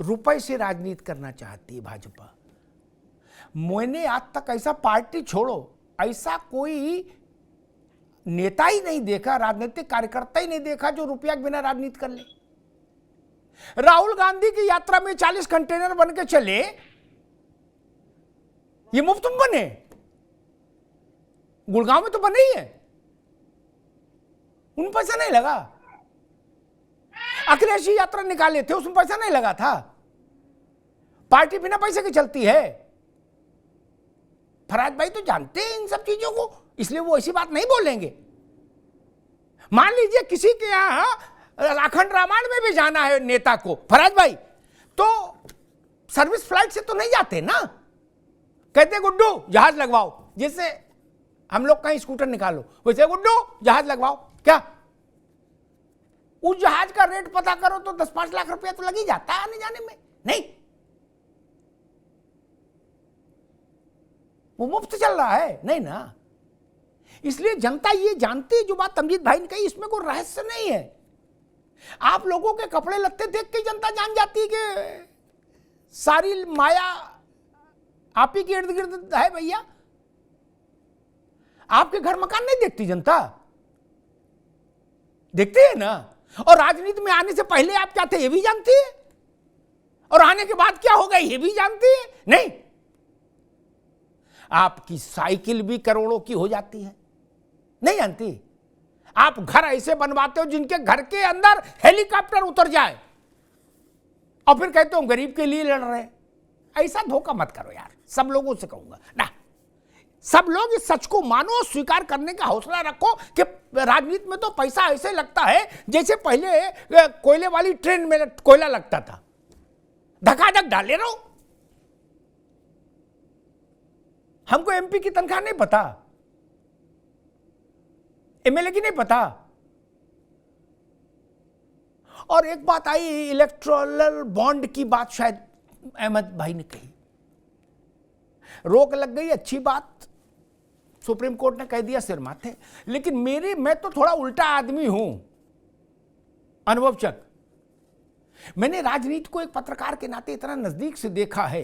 रुपए से राजनीति करना चाहती है भाजपा। मैंने आज तक ऐसा, पार्टी छोड़ो, ऐसा कोई नेता ही नहीं देखा, राजनीतिक कार्यकर्ता ही नहीं देखा जो रुपया के बिना राजनीति कर ले। राहुल गांधी की यात्रा में 40 कंटेनर बन के चले, ये मुफ्त में बने? गुड़गांव में तो बने ही है, उन पैसा नहीं लगा। अखिलेश जी यात्रा निकाले थे, उसमें पैसा नहीं लगा था। पार्टी बिना पैसे की चलती है। फराज भाई तो जानते हैं इन सब चीजों को, इसलिए वो ऐसी बात नहीं बोलेंगे। मान लीजिए किसी के यहां अखंड रामायण में भी जाना है नेता को, फराज भाई, तो सर्विस फ्लाइट से तो नहीं जाते ना। कहते गुड्डू जहाज लगवाओ, जैसे हम लोग कहीं स्कूटर निकालो, वैसे गुड्डू जहाज लगवाओ। क्या उस जहाज का रेट पता करो तो 10-5 लाख रुपया तो लग ही जाता है आने जाने में। नहीं, वो मुफ्त चल रहा है, नहीं ना। इसलिए जनता ये जानती है, जो बात तमजीद भाई ने कही, इसमें कोई रहस्य नहीं है। आप लोगों के कपड़े लत्ते देख के जनता जान जाती है कि सारी माया आप ही के इर्द गिर्द है भैया। आपके घर मकान नहीं देखती जनता, देखती है ना। और राजनीति में आने से पहले आप क्या थे ये भी जानती है, और आने के बाद क्या होगा ये भी जानती है। नहीं, आपकी साइकिल भी करोड़ों की हो जाती है, नहीं जानती। आप घर ऐसे बनवाते हो जिनके घर के अंदर हेलीकॉप्टर उतर जाए, और फिर कहते हो गरीब के लिए लड़ रहे हैं। ऐसा धोखा मत करो यार, सब लोगों से कहूंगा ना। सब लोग इस सच को मानो, स्वीकार करने का हौसला रखो कि राजनीति में तो पैसा ऐसे लगता है जैसे पहले कोयले वाली ट्रेन में कोयला लगता था, धकाधक डाले रहो। हमको एमपी की तनख्वाह नहीं पता, एमएलए की नहीं पता। और एक बात आई, इलेक्टोरल बॉन्ड की बात शायद अहमद भाई ने कही, रोक लग गई, अच्छी बात, सुप्रीम कोर्ट ने कह दिया सिर माथे। लेकिन मैं तो थोड़ा उल्टा आदमी हूं, अनुभवचक। मैंने राजनीति को एक पत्रकार के नाते इतना नजदीक से देखा है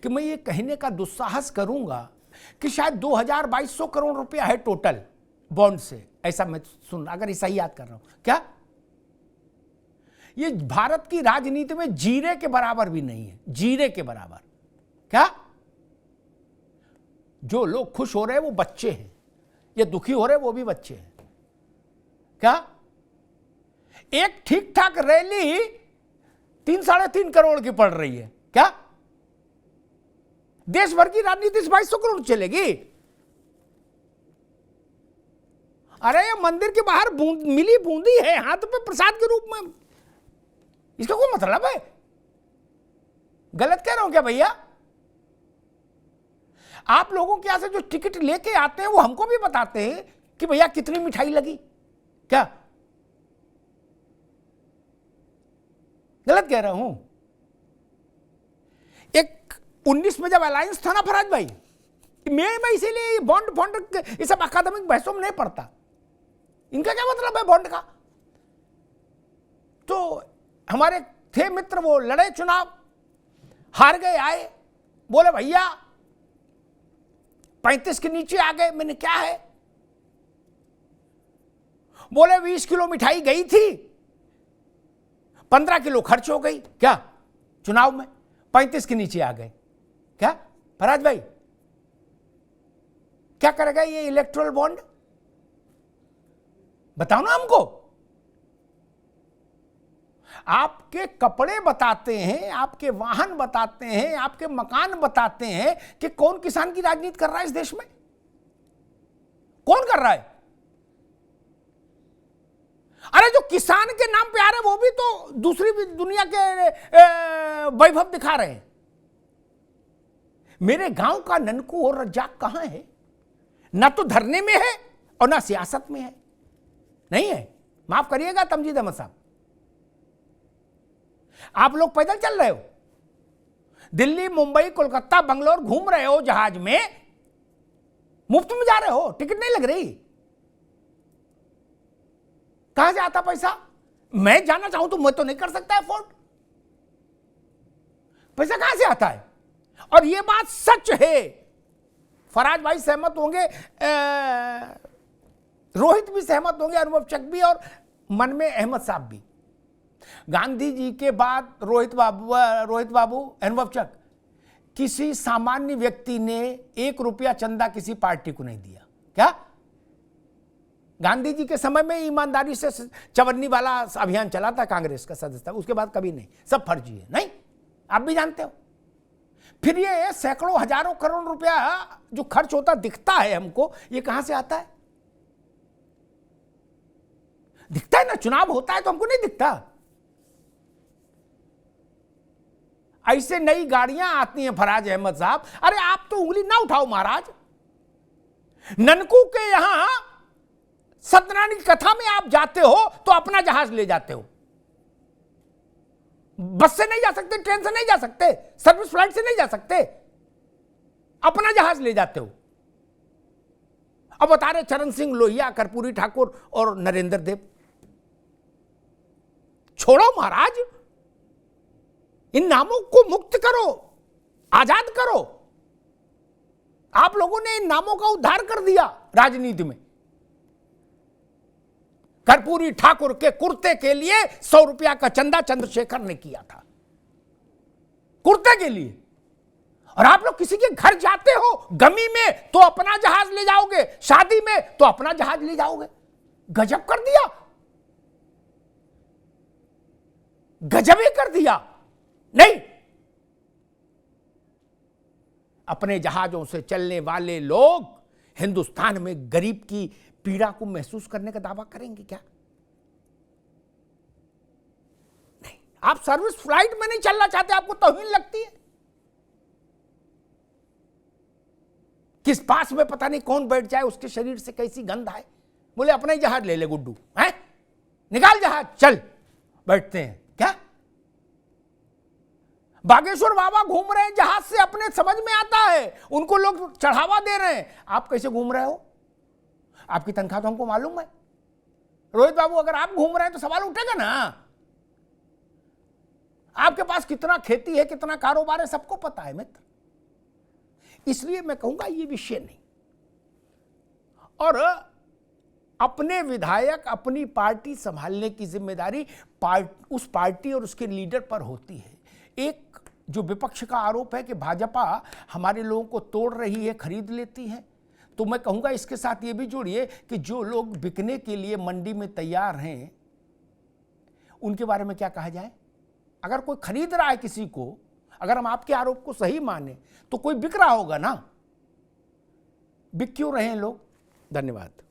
कि मैं ये कहने का दुस्साहस करूंगा कि शायद 2200 करोड़ रुपया है टोटल बॉन्ड से, ऐसा मैं सुन, अगर ये सही याद कर रहा हूं। क्या ये भारत की राजनीति में जीरे के बराबर भी नहीं है, जीरे के बराबर। क्या जो लोग खुश हो रहे हैं वो बच्चे हैं, ये दुखी हो रहे हैं वो भी बच्चे हैं। क्या एक ठीक ठाक रैली 3-3.5 करोड़ की पड़ रही है। क्या देश भर की राजनीति 2200 करोड़ चलेगी? अरे ये मंदिर के बाहर मिली बूंदी है हाथ पे प्रसाद के रूप में, इसका कोई मतलब है? गलत कह रहा हूं क्या भैया? आप लोगों के यहां से जो टिकट लेके आते हैं वो हमको भी बताते हैं कि भैया कितनी मिठाई लगी। क्या गलत कह रहा हूं? एक 19 में जब अलायंस था ना फराज भाई, मैं इसीलिए बॉन्ड फॉन्ड ये सब अकादमिक बहसों में नहीं पढ़ता। इनका क्या मतलब है बॉन्ड का? तो हमारे थे मित्र, वो लड़े चुनाव, हार गए, आए, बोले भैया 35 के नीचे आ गए। मैंने क्या है? बोले 20 किलो मिठाई गई थी, 15 किलो खर्च हो गई। क्या चुनाव में 35 के नीचे आ गए? क्या फराज भाई क्या करेगा ये इलेक्टोरल बॉन्ड? बताओ ना हमको। आपके कपड़े बताते हैं, आपके वाहन बताते हैं, आपके मकान बताते हैं कि कौन किसान की राजनीति कर रहा है इस देश में, कौन कर रहा है? अरे जो किसान के नाम पे आ रहे वो भी तो दूसरी भी दुनिया के वैभव दिखा रहे हैं। मेरे गांव का ननकू और रज्जाक कहां है? ना तो धरने में है और ना सियासत में है। नहीं है, माफ करिएगा तमजीद अहमद साहब, आप लोग पैदल चल रहे हो, दिल्ली मुंबई कोलकाता बंगलोर घूम रहे हो जहाज में, मुफ्त में जा रहे हो, टिकट नहीं लग रही। कहां से आता पैसा? मैं जाना चाहूं तो मैं तो नहीं कर सकता अफोर्ड। पैसा कहां से आता है? और ये बात सच है, फराज भाई सहमत होंगे, रोहित भी सहमत होंगे, अनुभव चक भी, और मन में अहमद साहब भी। गांधी जी के बाद रोहित बाबू, अनुभव चक, किसी सामान्य व्यक्ति ने 1 रुपया चंदा किसी पार्टी को नहीं दिया। क्या गांधी जी के समय में ईमानदारी से चवन्नी वाला अभियान चला था कांग्रेस का सदस्यता, उसके बाद कभी नहीं, सब फर्जी है। नहीं, आप भी जानते हो। फिर ये सैकड़ों हजारों करोड़ रुपया जो खर्च होता दिखता है हमको, ये कहां से आता है? दिखता है ना, चुनाव होता है तो हमको नहीं दिखता। ऐसे नई गाड़ियां आती हैं फराज अहमद साहब, अरे आप तो उंगली ना उठाओ महाराज। ननकू के यहां सत्यनारायण की कथा में आप जाते हो तो अपना जहाज ले जाते हो। बस से नहीं जा सकते, ट्रेन से नहीं जा सकते, सर्विस फ्लाइट से नहीं जा सकते, अपना जहाज ले जाते हो। अब बता रहे चरण सिंह लोहिया, कर्पूरी ठाकुर और नरेंद्र देव। छोड़ो महाराज, इन नामों को मुक्त करो, आजाद करो। आप लोगों ने इन नामों का उद्धार कर दिया राजनीति में। कर्पूरी ठाकुर के कुर्ते के लिए 100 रुपया का चंदा चंद्रशेखर ने किया था, कुर्ते के लिए। और आप लोग किसी के घर जाते हो गमी में तो अपना जहाज ले जाओगे, शादी में तो अपना जहाज ले जाओगे। गजब कर दिया, गजब ही कर दिया। नहीं, अपने जहाजों से चलने वाले लोग हिंदुस्तान में गरीब की पीड़ा को महसूस करने का दावा करेंगे क्या? नहीं, आप सर्विस फ्लाइट में नहीं चलना चाहते, आपको तौहीन लगती है। किस पास में पता नहीं कौन बैठ जाए, उसके शरीर से कैसी गंध आए। बोले अपना ही जहाज ले ले गुड्डू, है निकाल जहाज, चल बैठते हैं। क्या बागेश्वर बाबा घूम रहे हैं जहाज से, अपने समझ में आता है, उनको लोग चढ़ावा दे रहे हैं। आप कैसे घूम रहे हो? आपकी तनख्वाह तो हमको मालूम है। रोहित बाबू, अगर आप घूम रहे हैं तो सवाल उठेगा ना। आपके पास कितना खेती है, कितना कारोबार है, सबको पता है मित्र। इसलिए मैं कहूंगा ये विषय नहीं। और अपने विधायक, अपनी पार्टी संभालने की जिम्मेदारी उस पार्टी और उसके लीडर पर होती है। एक जो विपक्ष का आरोप है कि भाजपा हमारे लोगों को तोड़ रही है, खरीद लेती है, तो मैं कहूंगा इसके साथ ये भी जोड़िए कि जो लोग बिकने के लिए मंडी में तैयार हैं, उनके बारे में क्या कहा जाए? अगर कोई खरीद रहा है किसी को, अगर हम आपके आरोप को सही माने, तो कोई बिक रहा होगा ना। बिक क्यों रहे हैं लोग? धन्यवाद।